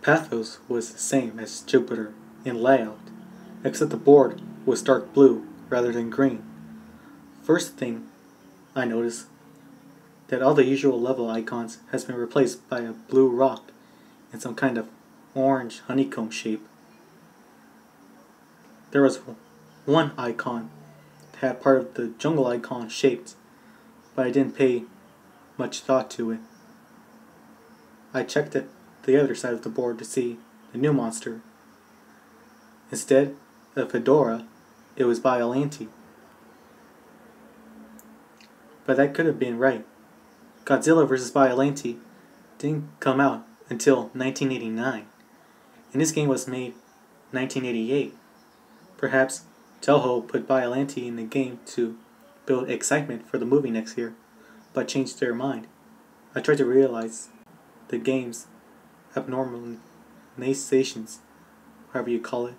Pathos was the same as Jupiter in layout, except the board was dark blue rather than green. First thing I noticed that all the usual level icons has been replaced by a blue rock in some kind of orange honeycomb shape. There was one icon that had part of the jungle icon shaped, but I didn't pay much thought to it. I checked at the other side of the board to see the new monster. Instead of Fedora, it was Biollante. But that could have been right. Godzilla vs. Biollante didn't come out until 1989, and this game was made 1988. Perhaps Toho put Biollante in the game to build excitement for the movie next year, but changed their mind. I tried to realize the game's abnormalizations, however you call it,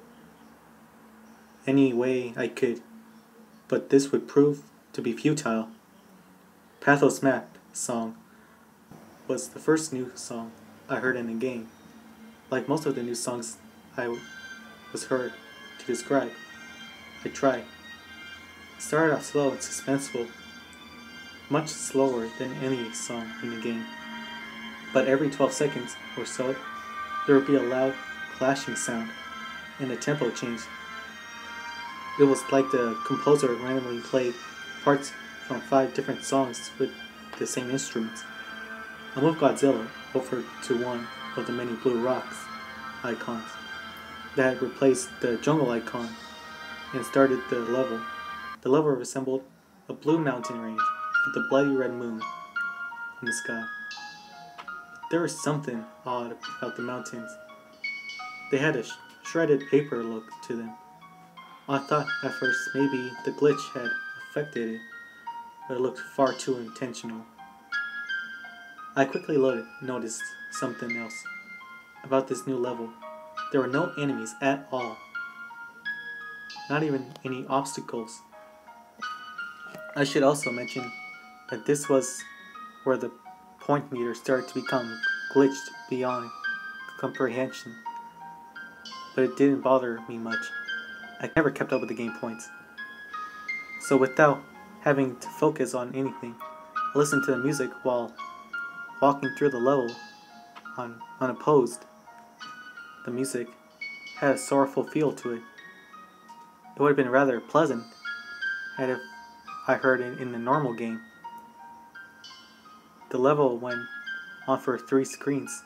any way I could, but this would prove to be futile. Pathos Map song was the first new song I heard in the game. Like most of the new songs I was heard to describe, I tried. It started out slow and suspenseful, much slower than any song in the game. But every 12 seconds or so, there would be a loud clashing sound, and the tempo changed. It was like the composer randomly played parts from 5 different songs with the same instruments. I moved Godzilla over to one of the many blue rocks icons that had replaced the jungle icon and started the level. The level resembled a blue mountain range with a bloody red moon in the sky. There was something odd about the mountains. They had a shredded paper look to them. I thought at first maybe the glitch had affected it, but it looked far too intentional. I quickly noticed something else about this new level. There were no enemies at all. Not even any obstacles. I should also mention that this was where the point meter started to become glitched beyond comprehension. But it didn't bother me much. I never kept up with the game points. So without having to focus on anything, I listened to the music while walking through the level unopposed. The music had a sorrowful feel to it. It would have been rather pleasant had if I heard it in the normal game. The level went on for 3 screens,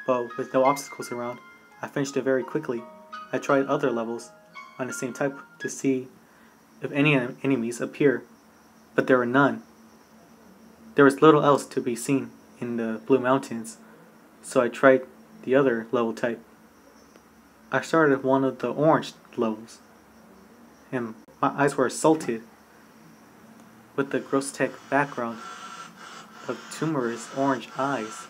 but with no obstacles around, I finished it very quickly. I tried other levels on the same type to see if any enemies appear, but there were none. There was little else to be seen in the Blue Mountains, so I tried the other level type. I started one of the orange levels, and my eyes were assaulted with the gross tech background of tumorous orange eyes.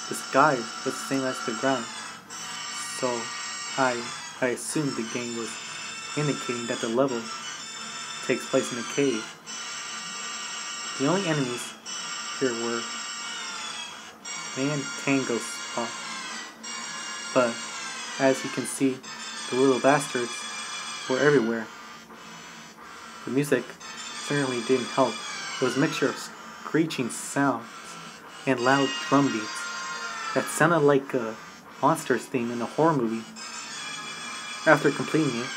The sky was the same as the ground, so I assumed the game was indicating that the level takes place in a cave. The only enemies here were Man Tango Spot, but as you can see, the little bastards were everywhere. The music certainly didn't help. It was a mixture of screeching sounds and loud drum beats that sounded like a monster's theme in a horror movie. After completing it,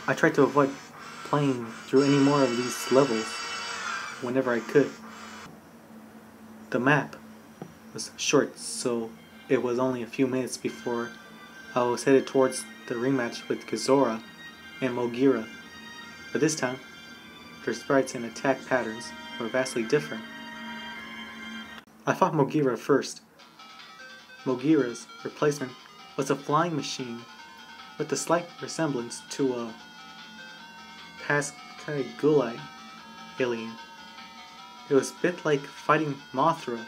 I tried to avoid playing through any more of these levels whenever I could. The map was short, so it was only a few minutes before I was headed towards the rematch with Kazora and Mogira. But this time, their sprites and attack patterns were vastly different. I fought Mogira first. Mogira's replacement was a flying machine with a slight resemblance to a Pascagoula alien. It was a bit like fighting Mothra,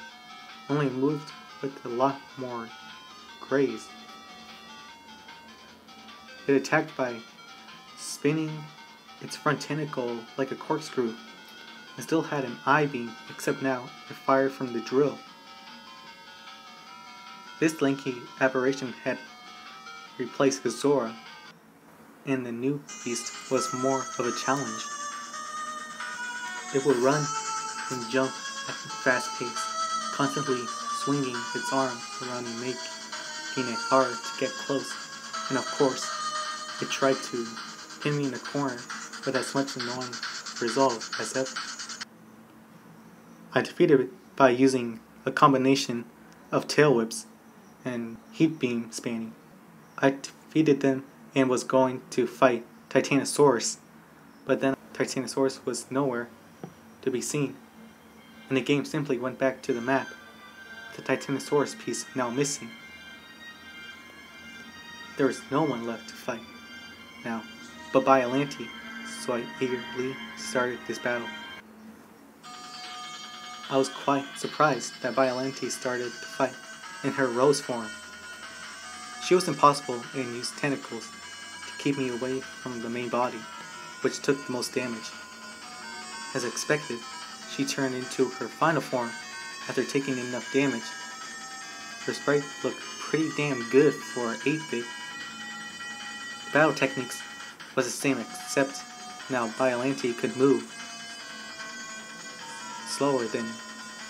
only moved with a lot more grace. It attacked by spinning its front tentacle like a corkscrew, and still had an eye beam, except now it fired from the drill. This lanky aberration had replaced Godzilla, and the new beast was more of a challenge. It would run and jump at a fast pace, constantly swinging its arm around and making it hard to get close. And of course, it tried to pin me in the corner with as much annoying resolve as ever. I defeated it by using a combination of tail whips and heat beam spanning. I defeated them and was going to fight Titanosaurus, but then Titanosaurus was nowhere to be seen, and the game simply went back to the map, with the Titanosaurus piece now missing. There was no one left to fight now but Biollante, so I eagerly started this battle. I was quite surprised that Biollante started the fight in her rose form. She was impossible and used tentacles to keep me away from the main body, which took the most damage. As expected, she turned into her final form after taking enough damage. Her sprite looked pretty damn good for an 8-bit. The battle techniques was the same, except now Biollante could move slower than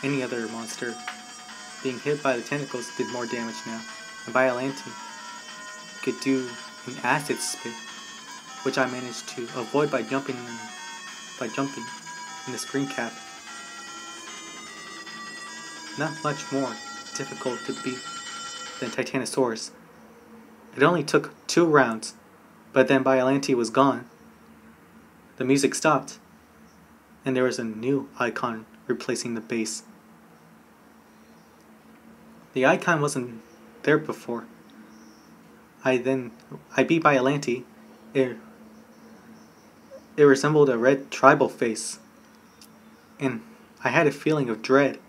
any other monster. Being hit by the tentacles did more damage now, and Biollante could do an acid spit, which I managed to avoid by jumping in the screen cap. Not much more difficult to beat than Titanosaurus. It only took 2 rounds, but then Biollante was gone. The music stopped, and there was a new icon replacing the base. The icon wasn't there before. I beat Biollante. It resembled a red tribal face, and I had a feeling of dread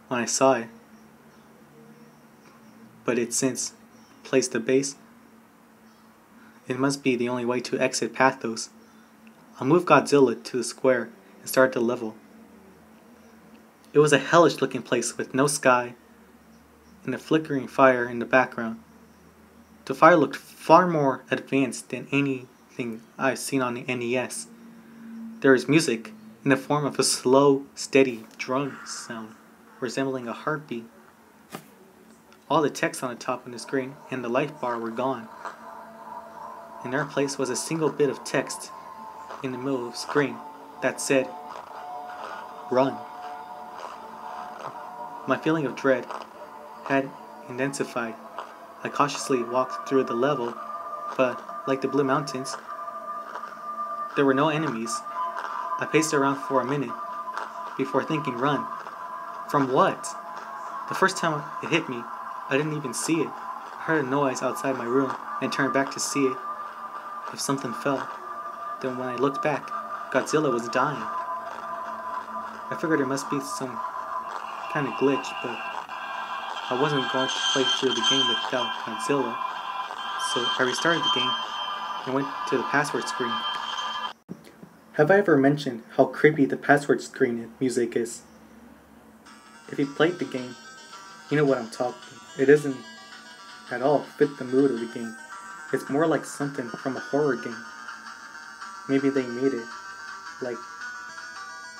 when I saw it. But it since placed the base. It must be the only way to exit Pathos. I'll move Godzilla to the square and start the level. It was a hellish looking place with no sky and a flickering fire in the background. The fire looked far more advanced than anything I've seen on the NES. There was music in the form of a slow, steady drum sound resembling a heartbeat. All the text on the top of the screen and the light bar were gone. In their place was a single bit of text in the middle of the screen that said, "Run." My feeling of dread had intensified. I cautiously walked through the level, but like the Blue Mountains, there were no enemies. I paced around for a minute before thinking, run. From what? The first time it hit me, I didn't even see it. I heard a noise outside my room and turned back to see it if something fell. Then when I looked back, Godzilla was dying. I figured there must be some kind of glitch, but I wasn't going to play through the game without Godzilla, so I restarted the game and went to the password screen. Have I ever mentioned how creepy the password screen music is? If you played the game, you know what I'm talking about. It doesn't at all fit the mood of the game. It's more like something from a horror game. Maybe they made it like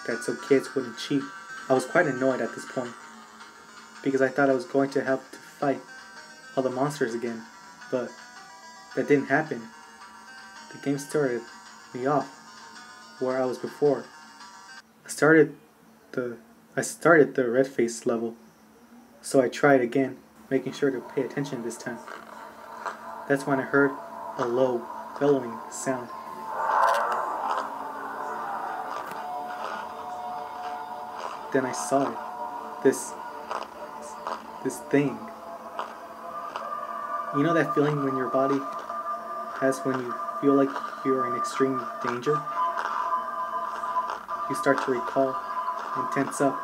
that so kids wouldn't cheat. I was quite annoyed at this point, because I thought I was going to have to fight all the monsters again, but that didn't happen. The game started me off where I was before. I started the red face level, so I tried again, making sure to pay attention this time. That's when I heard a low, bellowing sound. Then I saw it. This thing. You know that feeling when your body has when you feel like you're in extreme danger? You start to recall and tense up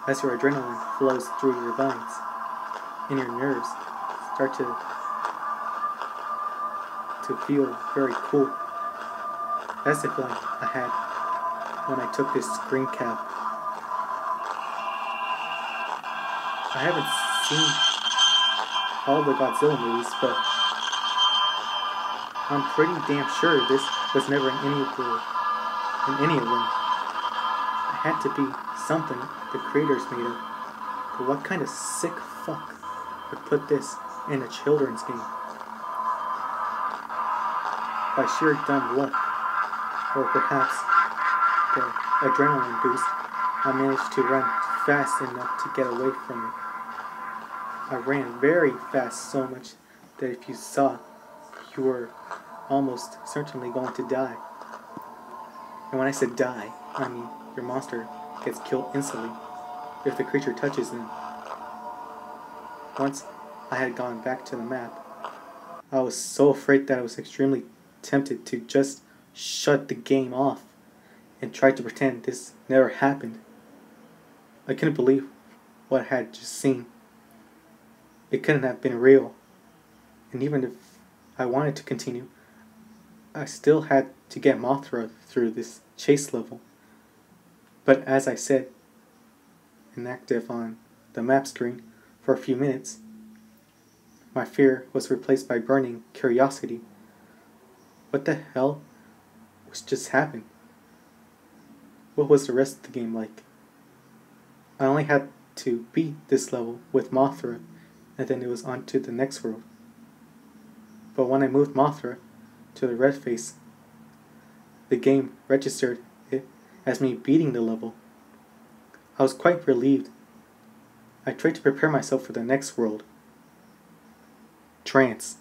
as your adrenaline flows through your veins, and your nerves start to feel very cool. That's the feeling I had when I took this screen cap. I haven't seen all the Godzilla movies, but I'm pretty damn sure this was never in any of them. It had to be something the creators made up. But what kind of sick fuck would put this in a children's game? By sheer dumb luck, or perhaps the adrenaline boost, I managed to run fast enough to get away from it. I ran very fast, so much that if you saw, you were almost certainly going to die. And when I said die, I mean your monster gets killed instantly if the creature touches them. Once I had gone back to the map, I was so afraid that I was extremely tempted to just shut the game off and try to pretend this never happened. I couldn't believe what I had just seen. It couldn't have been real. And even if I wanted to continue, I still had to get Mothra through this chase level. But as I said, inactive on the map screen for a few minutes, my fear was replaced by burning curiosity. What the hell was just happened? What was the rest of the game like? I only had to beat this level with Mothra, and then it was on to the next world. But when I moved Mothra to the red face, the game registered it as me beating the level. I was quite relieved. I tried to prepare myself for the next world. Trance.